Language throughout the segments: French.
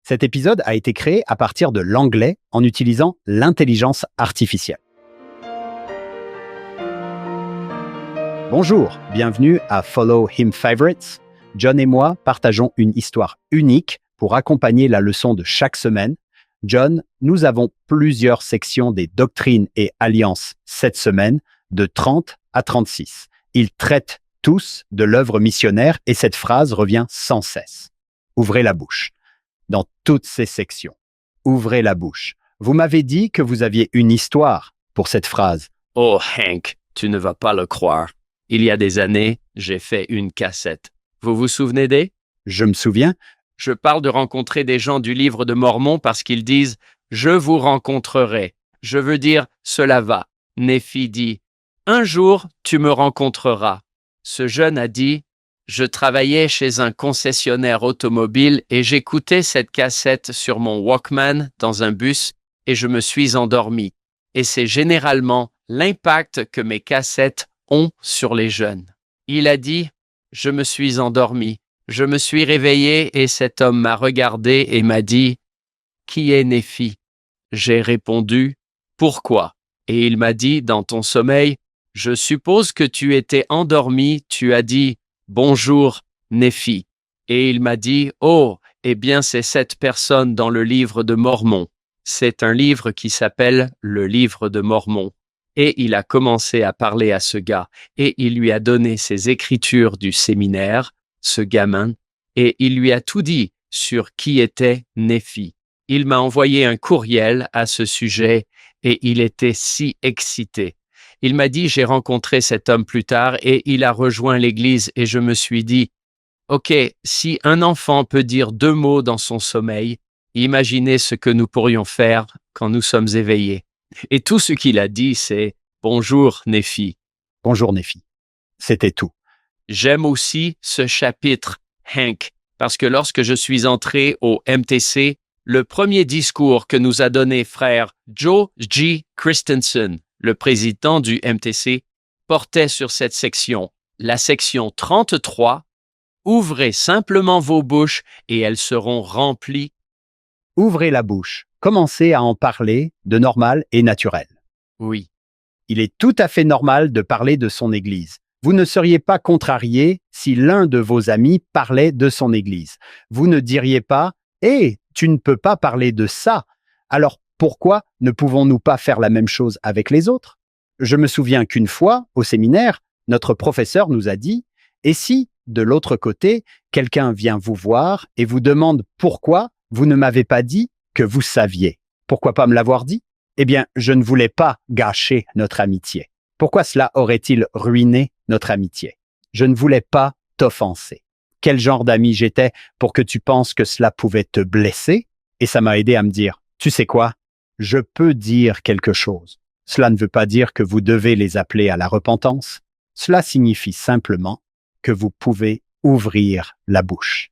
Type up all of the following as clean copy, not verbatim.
Cet épisode a été créé à partir de l'anglais en utilisant l'intelligence artificielle. Bonjour, bienvenue à Follow Him Favorites. John et moi partageons une histoire unique pour accompagner la leçon de chaque semaine. John, nous avons plusieurs sections des doctrines et alliances cette semaine, de 30 à 36. Ils traitent tous de l'œuvre missionnaire et cette phrase revient sans cesse. Ouvrez la bouche. Dans toutes ces sections, ouvrez la bouche. Vous m'avez dit que vous aviez une histoire pour cette phrase. Oh Hank, tu ne vas pas le croire. Il y a des années, j'ai fait une cassette. Vous vous souvenez des? Je me souviens. Je parle de rencontrer des gens du livre de Mormon parce qu'ils disent « Je vous rencontrerai ». Je veux dire « Cela va ». Néphi dit « Un jour, tu me rencontreras ». Ce jeune a dit « Je travaillais chez un concessionnaire automobile et j'écoutais cette cassette sur mon Walkman dans un bus et je me suis endormi. Et c'est généralement l'impact que mes cassettes ont sur les jeunes. » Il a dit « Je me suis endormi. Je me suis réveillé et cet homme m'a regardé et m'a dit « Qui est Néphi ?» J'ai répondu « Pourquoi ?» Et il m'a dit « Dans ton sommeil, je suppose que tu étais endormi, tu as dit « Bonjour, Néphi ». Et il m'a dit « Oh, eh bien c'est cette personne dans le livre de Mormon. » C'est un livre qui s'appelle « Le livre de Mormon ». Et il a commencé à parler à ce gars et il lui a donné ses écritures du séminaire, ce gamin, et il lui a tout dit sur qui était Néphi. Il m'a envoyé un courriel à ce sujet et il était si excité. Il m'a dit j'ai rencontré cet homme plus tard et il a rejoint l'église et je me suis dit ok, si un enfant peut dire 2 mots dans son sommeil, imaginez ce que nous pourrions faire quand nous sommes éveillés. Et tout ce qu'il a dit c'est bonjour Néphi. Bonjour Néphi. C'était tout. J'aime aussi ce chapitre, Hank, parce que lorsque je suis entré au MTC, le premier discours que nous a donné frère Joe G. Christensen, le président du MTC, portait sur cette section, la section 33, « Ouvrez simplement vos bouches et elles seront remplies. » Ouvrez la bouche. Commencez à en parler de normal et naturel. Oui. Il est tout à fait normal de parler de son Église. Vous ne seriez pas contrarié si l'un de vos amis parlait de son Église. Vous ne diriez pas « Hé, tu ne peux pas parler de ça ». Alors pourquoi ne pouvons-nous pas faire la même chose avec les autres? Je me souviens qu'une fois, au séminaire, notre professeur nous a dit « Et si, de l'autre côté, quelqu'un vient vous voir et vous demande pourquoi vous ne m'avez pas dit que vous saviez? Pourquoi pas me l'avoir dit? Eh bien, je ne voulais pas gâcher notre amitié. Pourquoi cela aurait-il ruiné notre amitié? Je ne voulais pas t'offenser. Quel genre d'ami j'étais pour que tu penses que cela pouvait te blesser? Et ça m'a aidé à me dire, tu sais quoi? Je peux dire quelque chose. Cela ne veut pas dire que vous devez les appeler à la repentance. Cela signifie simplement que vous pouvez ouvrir la bouche.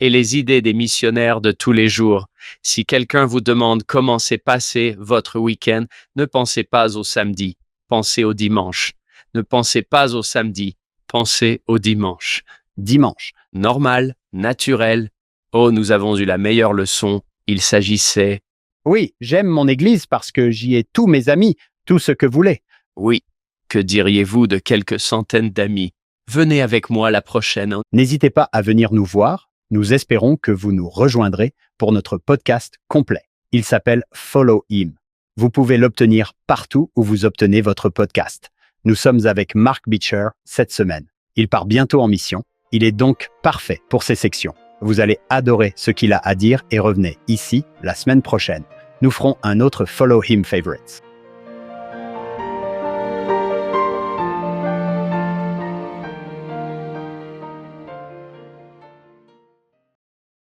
Et les idées des missionnaires de tous les jours. Si quelqu'un vous demande comment s'est passé votre week-end, ne pensez pas au samedi. Pensez au dimanche. Ne pensez pas au samedi. Pensez au dimanche. Dimanche. Normal, naturel. Oh, nous avons eu la meilleure leçon. Il s'agissait... Oui, j'aime mon Église parce que j'y ai tous mes amis, tout ce que vous voulez. Oui. Que diriez-vous de quelques centaines d'amis? Venez avec moi la prochaine. N'hésitez pas à venir nous voir. Nous espérons que vous nous rejoindrez pour notre podcast complet. Il s'appelle Follow Him. Vous pouvez l'obtenir partout où vous obtenez votre podcast. Nous sommes avec Mark Beecher cette semaine. Il part bientôt en mission. Il est donc parfait pour ces sections. Vous allez adorer ce qu'il a à dire et revenez ici la semaine prochaine. Nous ferons un autre Follow Him Favorites.